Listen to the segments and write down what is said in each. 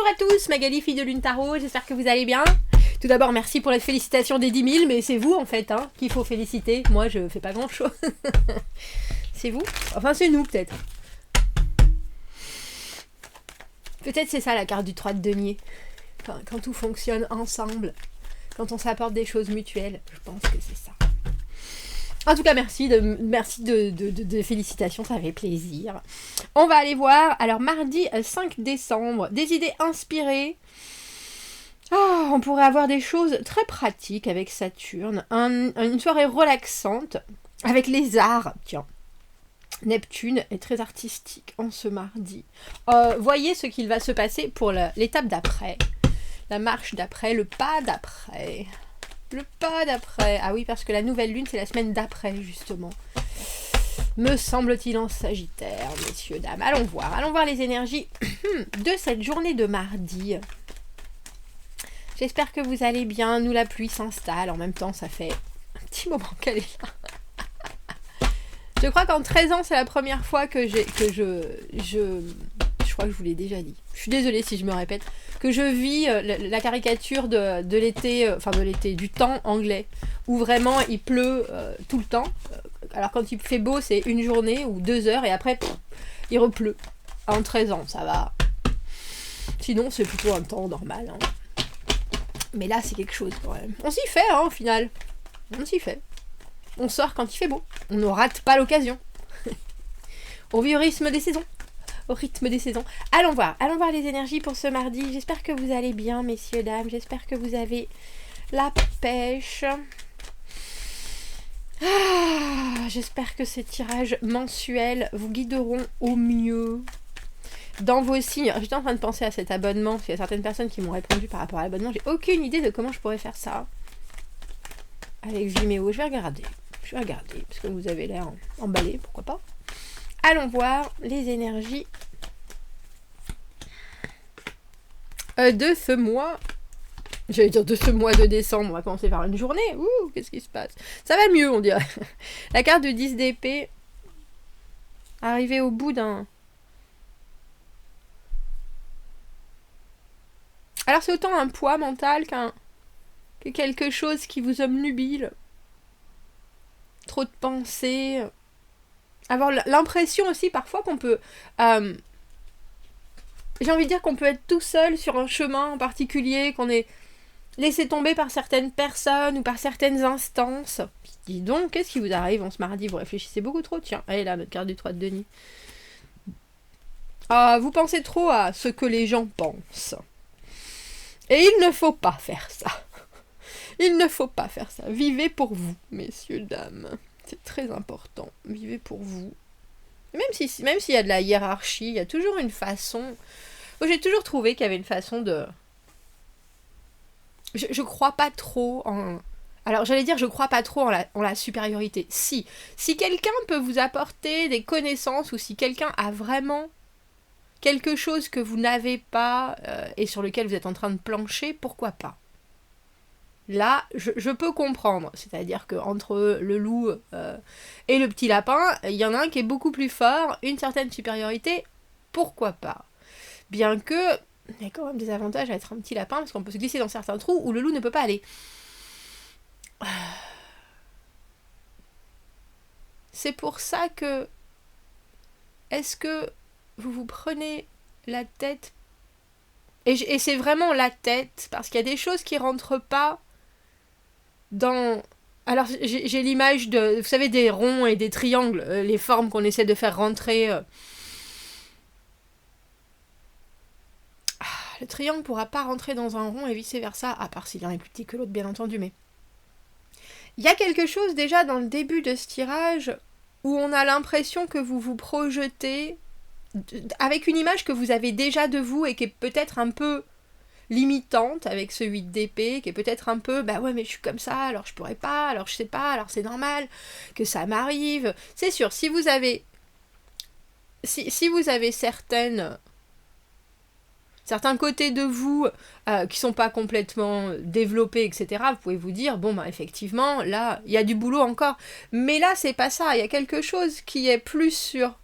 à tous, Magali, fille de Lune Tarot, j'espère que vous allez bien. Tout d'abord, merci pour la félicitation des 10 000, mais c'est vous en fait qu'il faut féliciter. Moi, je fais pas grand chose. C'est vous? Enfin, c'est nous peut-être. Peut-être c'est ça la carte du 3 de denier. Enfin, quand tout fonctionne ensemble, quand on s'apporte des choses mutuelles, je pense que c'est ça. En tout cas, merci de félicitations, ça fait plaisir. On va aller voir, alors mardi 5 décembre, des idées inspirées. Oh, on pourrait avoir des choses très pratiques avec Saturne. Une soirée relaxante avec les arts. Tiens, Neptune est très artistique en ce mardi. Voyez ce qu'il va se passer pour l'étape d'après. La marche d'après, le pas d'après. Le pas d'après. Ah oui, parce que la nouvelle lune, c'est la semaine d'après, justement. Me semble-t-il en Sagittaire, messieurs, dames. Allons voir les énergies de cette journée de mardi. J'espère que vous allez bien. Nous, la pluie s'installe. En même temps, ça fait un petit moment qu'elle est là. Je crois qu'en 13 ans, c'est la première fois que je crois que je vous l'ai déjà dit. Je suis désolée si je me répète. Que je vis la caricature de l'été, du temps anglais. Où vraiment, il pleut tout le temps. Alors quand il fait beau, c'est une journée ou 2 heures. Et après, il repleut. En 13 ans, ça va. Sinon, c'est plutôt un temps normal. Hein. Mais là, c'est quelque chose quand même. On s'y fait, au final. On s'y fait. On sort quand il fait beau. On ne rate pas l'occasion. On vit au rythme des saisons. Au rythme des saisons. Allons voir les énergies pour ce mardi. J'espère que vous allez bien, messieurs, dames. J'espère que vous avez la pêche. J'espère que ces tirages mensuels vous guideront au mieux. Dans vos signes, j'étais en train de penser à cet abonnement, parce qu'il y a certaines personnes qui m'ont répondu par rapport à l'abonnement, j'ai aucune idée de comment je pourrais faire ça. Avec Vimeo, je vais regarder, parce que vous avez l'air emballé, pourquoi pas. Allons voir les énergies de ce mois. J'allais dire de ce mois de décembre, on va commencer par une journée. Ouh, qu'est-ce qui se passe? Ça va mieux, on dirait. La carte de 10 d'épée, arrivée au bout d'un... Alors c'est autant un poids mental que quelque chose qui vous obnubile. Trop de pensées. Avoir l'impression aussi parfois qu'on peut... j'ai envie de dire qu'on peut être tout seul sur un chemin en particulier, qu'on est laissé tomber par certaines personnes ou par certaines instances. Dis donc, qu'est-ce qui vous arrive en ce mardi? Vous réfléchissez beaucoup trop. Tiens, allez là, notre carte du 3 de denier. Vous pensez trop à ce que les gens pensent. Et il ne faut pas faire ça. Il ne faut pas faire ça. Vivez pour vous, messieurs, dames. C'est très important. Vivez pour vous. Même s'il y a de la hiérarchie, il y a toujours une façon... J'ai toujours trouvé qu'il y avait une façon de... Je crois pas trop en... Alors, j'allais dire, je crois pas trop en la supériorité. Si quelqu'un peut vous apporter des connaissances ou si quelqu'un a vraiment... quelque chose que vous n'avez pas et sur lequel vous êtes en train de plancher, pourquoi pas? Là, je peux comprendre. C'est-à-dire qu'entre le loup et le petit lapin, il y en a un qui est beaucoup plus fort, une certaine supériorité, pourquoi pas? Bien que, il y a quand même des avantages à être un petit lapin, parce qu'on peut se glisser dans certains trous où le loup ne peut pas aller. C'est pour ça que... Est-ce que vous vous prenez la tête et c'est vraiment la tête, parce qu'il y a des choses qui rentrent pas dans... Alors j'ai l'image de, vous savez, des ronds et des triangles, les formes qu'on essaie de faire rentrer. Le triangle pourra pas rentrer dans un rond et vice versa, à part s'il est plus petit que l'autre, bien entendu, mais... Il y a quelque chose déjà dans le début de ce tirage où on a l'impression que vous vous projetez avec une image que vous avez déjà de vous et qui est peut-être un peu limitante avec ce 8 d'épée, qui est peut-être un peu, bah ouais mais je suis comme ça, alors je pourrais pas, alors je sais pas, alors c'est normal que ça m'arrive. C'est sûr, si vous avez certains côtés de vous qui sont pas complètement développés, etc., vous pouvez vous dire, bon bah effectivement, là, il y a du boulot encore. Mais là, c'est pas ça, il y a quelque chose qui est plus sur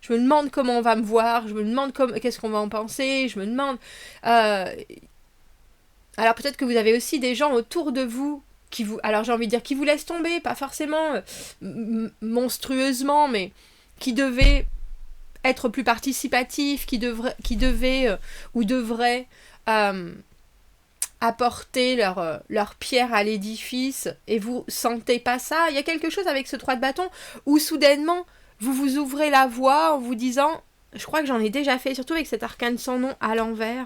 Je me demande comment on va me voir, je me demande qu'est-ce qu'on va en penser, je me demande... Alors peut-être que vous avez aussi des gens autour de vous qui vous... Alors j'ai envie de dire qui vous laissent tomber, pas forcément monstrueusement, mais qui devaient être plus participatifs, qui devaient ou devraient apporter leur pierre à l'édifice, et vous sentez pas ça. Il y a quelque chose avec ce 3 de bâton où soudainement vous vous ouvrez la voie en vous disant, je crois que j'en ai déjà fait, surtout avec cet arcane sans nom à l'envers.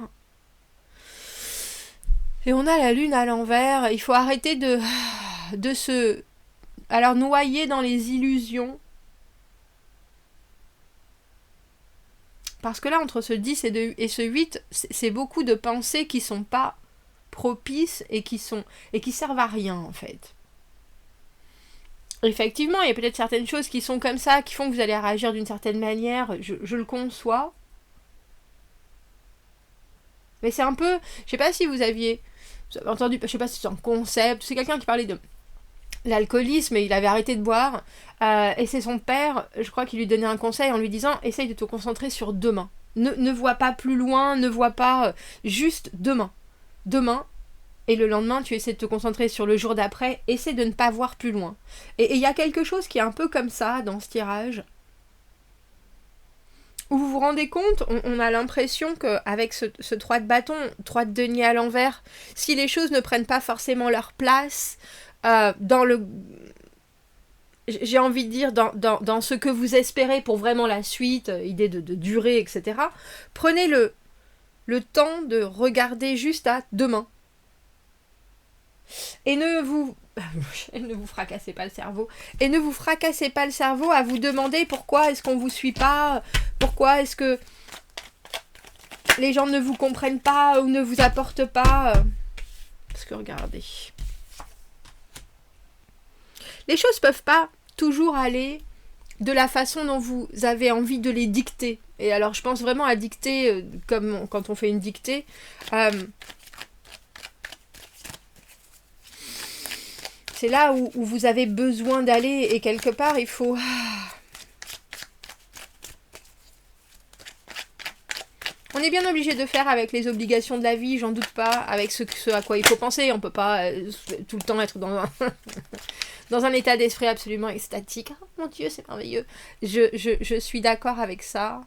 Et on a la lune à l'envers, il faut arrêter de se noyer dans les illusions. Parce que là, entre ce 10 et ce 8, c'est beaucoup de pensées qui sont pas propices et qui servent à rien, en fait. Effectivement, il y a peut-être certaines choses qui sont comme ça, qui font que vous allez réagir d'une certaine manière, je le conçois. Mais c'est un peu... Je sais pas si vous avez entendu, je sais pas si c'est un concept, c'est quelqu'un qui parlait de l'alcoolisme et il avait arrêté de boire. Et c'est son père, je crois, qui lui donnait un conseil en lui disant « Essaye de te concentrer sur demain. Ne vois pas plus loin, ne vois pas... juste demain. Demain. Et le lendemain, tu essaies de te concentrer sur le jour d'après. Essaie de ne pas voir plus loin. » Et il y a quelque chose qui est un peu comme ça dans ce tirage. Où vous vous rendez compte, on a l'impression qu'avec ce 3 de bâton, 3 de denier à l'envers, si les choses ne prennent pas forcément leur place dans le... J'ai envie de dire, dans ce que vous espérez pour vraiment la suite, idée de durée, etc. Prenez le temps de regarder juste à demain. Et ne vous fracassez pas le cerveau. Et ne vous fracassez pas le cerveau à vous demander pourquoi est-ce qu'on vous suit pas, pourquoi est-ce que les gens ne vous comprennent pas ou ne vous apportent pas. Parce que regardez. Les choses peuvent pas toujours aller de la façon dont vous avez envie de les dicter. Et alors je pense vraiment à dicter comme quand on fait une dictée. C'est là où vous avez besoin d'aller et quelque part il faut... On est bien obligé de faire avec les obligations de la vie, j'en doute pas, avec ce à quoi il faut penser. On peut pas tout le temps être dans un état d'esprit absolument extatique. Oh mon Dieu, c'est merveilleux. Je suis d'accord avec ça.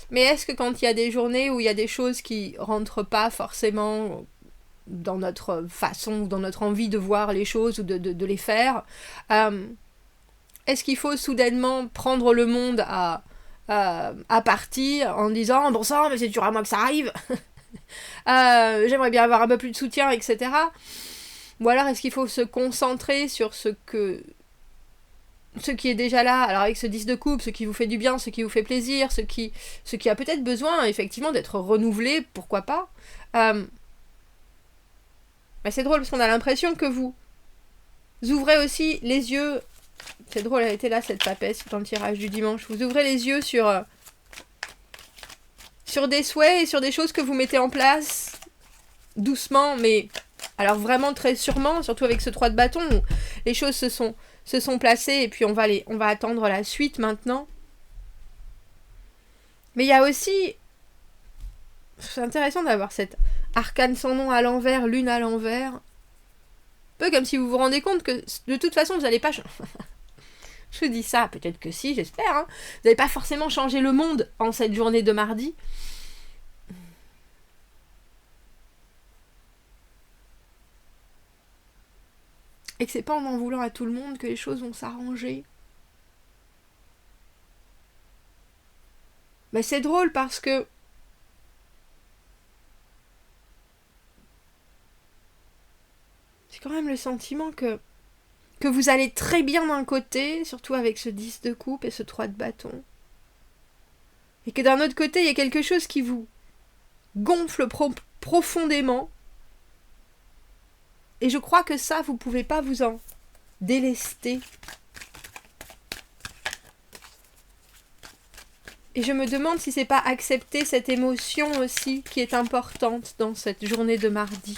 Mais est-ce que quand il y a des journées où il y a des choses qui rentrent pas forcément dans notre façon ou dans notre envie de voir les choses ou de les faire, est-ce qu'il faut soudainement prendre le monde à partie en disant bon sang mais c'est dur à moi que ça arrive j'aimerais bien avoir un peu plus de soutien, etc. Ou alors est-ce qu'il faut se concentrer sur ce qui est déjà là, alors avec ce 10 de coupe, ce qui vous fait du bien, ce qui vous fait plaisir, ce qui a peut-être besoin effectivement d'être renouvelé, pourquoi pas. Mais c'est drôle parce qu'on a l'impression que vous ouvrez aussi les yeux. C'est drôle, elle était là cette papesse dans le tirage du dimanche. Vous ouvrez les yeux sur des souhaits et sur des choses que vous mettez en place doucement, mais alors vraiment très sûrement, surtout avec ce 3 de bâton où les choses se sont placées et puis on va attendre la suite maintenant. Mais il y a aussi... C'est intéressant d'avoir cette arcane sans nom à l'envers, lune à l'envers. Un peu comme si vous vous rendez compte que de toute façon vous n'allez pas... Je dis ça, peut-être que si, j'espère. Hein. Vous n'allez pas forcément changer le monde en cette journée de mardi. Et que c'est pas en voulant à tout le monde que les choses vont s'arranger. Mais c'est drôle parce que j'ai quand même le sentiment que vous allez très bien d'un côté, surtout avec ce 10 de coupe et ce 3 de bâton. Et que d'un autre côté, il y a quelque chose qui vous gonfle profondément. Et je crois que ça, vous pouvez pas vous en délester. Et je me demande si c'est pas accepter cette émotion aussi qui est importante dans cette journée de mardi.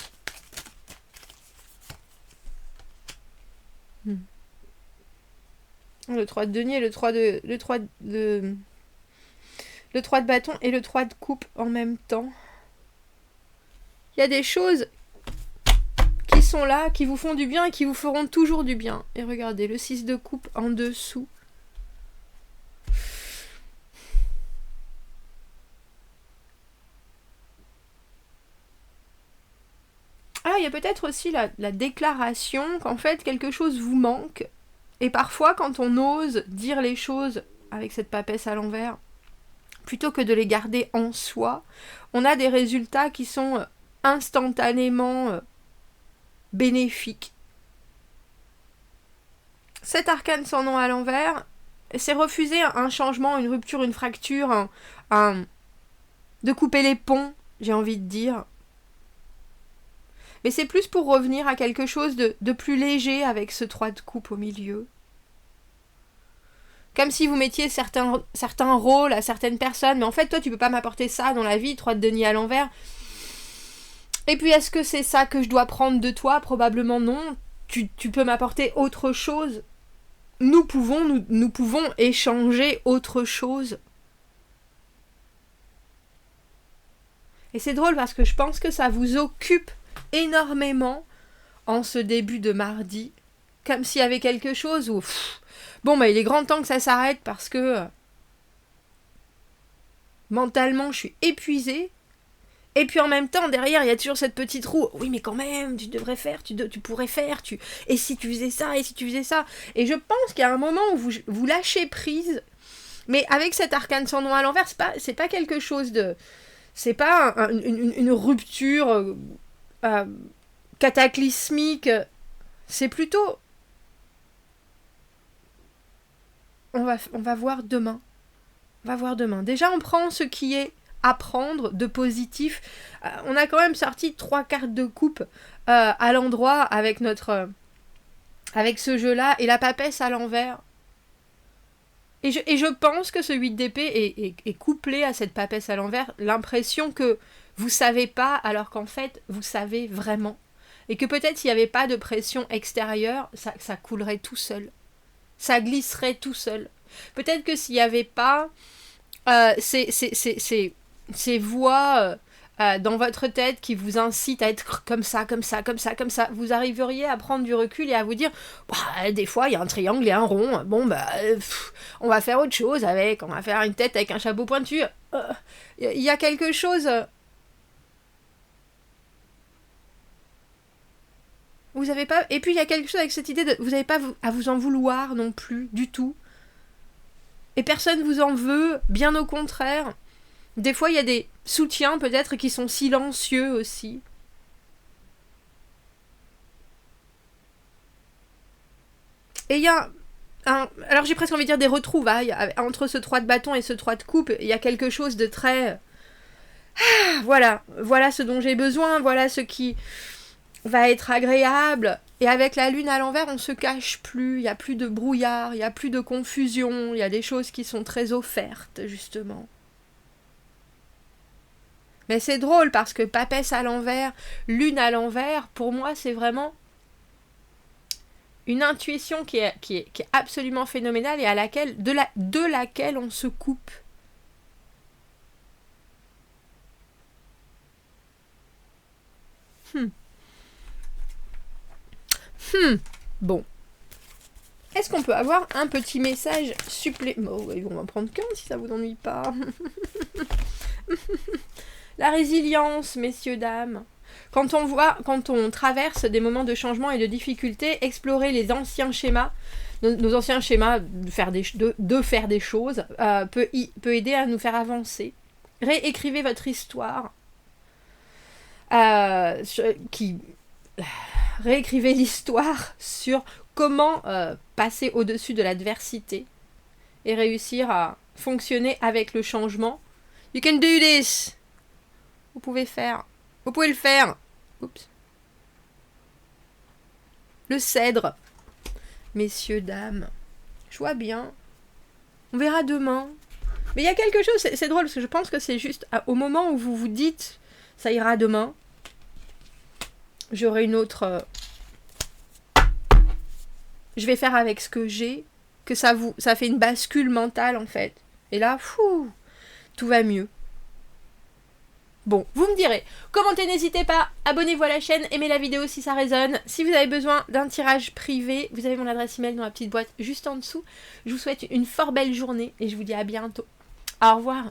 Le 3 de denier, le 3 de bâton et le 3 de coupe en même temps. Il y a des choses qui sont là, qui vous font du bien et qui vous feront toujours du bien. Et regardez, le 6 de coupe en dessous. Ah, il y a peut-être aussi la déclaration qu'en fait quelque chose vous manque. Et parfois, quand on ose dire les choses avec cette papesse à l'envers, plutôt que de les garder en soi, on a des résultats qui sont instantanément bénéfiques. Cet arcane sans nom à l'envers, c'est refuser un changement, une rupture, une fracture, de couper les ponts, j'ai envie de dire. Mais c'est plus pour revenir à quelque chose de plus léger avec ce 3 de coupe au milieu. Comme si vous mettiez certains rôles à certaines personnes, mais en fait, toi, tu peux pas m'apporter ça dans la vie, 3 de denier à l'envers. Et puis, est-ce que c'est ça que je dois prendre de toi? Probablement non. Tu peux m'apporter autre chose. Nous pouvons échanger autre chose. Et c'est drôle parce que je pense que ça vous occupe énormément en ce début de mardi, comme s'il y avait quelque chose où il est grand temps que ça s'arrête parce que mentalement je suis épuisée, et puis en même temps derrière il y a toujours cette petite roue, oui mais quand même tu devrais faire, tu pourrais faire, et si tu faisais ça, et je pense qu'il y a un moment où vous lâchez prise, mais avec cet arcane sans nom à l'envers, c'est pas quelque chose de, c'est pas une rupture cataclysmique, c'est plutôt on va voir demain. Déjà on prend ce qui est à prendre de positif. On a quand même sorti 3 cartes de coupe à l'endroit avec avec ce jeu là, et la papesse à l'envers. Et je pense que ce 8 d'épée est couplé à cette papesse à l'envers, l'impression que vous savez pas alors qu'en fait vous savez vraiment. Et que peut-être s'il n'y avait pas de pression extérieure, ça coulerait tout seul. Ça glisserait tout seul. Peut-être que s'il n'y avait pas ces voix dans votre tête qui vous incitent à être comme ça, vous arriveriez à prendre du recul et à vous dire des fois il y a un triangle et un rond, on va faire autre chose avec, on va faire une tête avec un chapeau pointu. Il y a quelque chose... Vous avez pas... Et puis il y a quelque chose avec cette idée de... Vous n'avez pas à vous en vouloir non plus, du tout. Et personne vous en veut, bien au contraire. Des fois il y a des soutiens peut-être qui sont silencieux aussi. Et il y a... alors j'ai presque envie de dire des retrouvailles. Entre ce 3 de bâton et ce 3 de coupe, il y a quelque chose de très... voilà ce dont j'ai besoin, voilà ce qui... va être agréable, et avec la lune à l'envers on se cache plus, il n'y a plus de brouillard, il n'y a plus de confusion, il y a des choses qui sont très offertes justement. Mais c'est drôle parce que papesse à l'envers, lune à l'envers, pour moi c'est vraiment une intuition qui est absolument phénoménale et à laquelle, de laquelle on se coupe. Bon. Est-ce qu'on peut avoir un petit message supplémentaire? On va en prendre qu'un si ça vous ennuie pas. La résilience, messieurs, dames. Quand on traverse des moments de changement et de difficulté, explorer les anciens schémas, nos anciens schémas de faire des choses, peut aider à nous faire avancer. Réécrivez votre histoire. Réécrivez l'histoire sur comment passer au-dessus de l'adversité et réussir à fonctionner avec le changement. You can do this! Vous pouvez le faire. Oups. Le cèdre. Messieurs, dames. Je vois bien. On verra demain. Mais il y a quelque chose, c'est drôle, parce que je pense que c'est juste au moment où vous vous dites ça ira demain, j'aurai une autre... je vais faire avec ce que j'ai. que ça fait une bascule mentale en fait. Et là, fou, tout va mieux. Bon, vous me direz, commentez, n'hésitez pas, abonnez-vous à la chaîne, aimez la vidéo si ça résonne. Si vous avez besoin d'un tirage privé, vous avez mon adresse email dans la petite boîte juste en dessous. Je vous souhaite une fort belle journée et je vous dis à bientôt. Au revoir.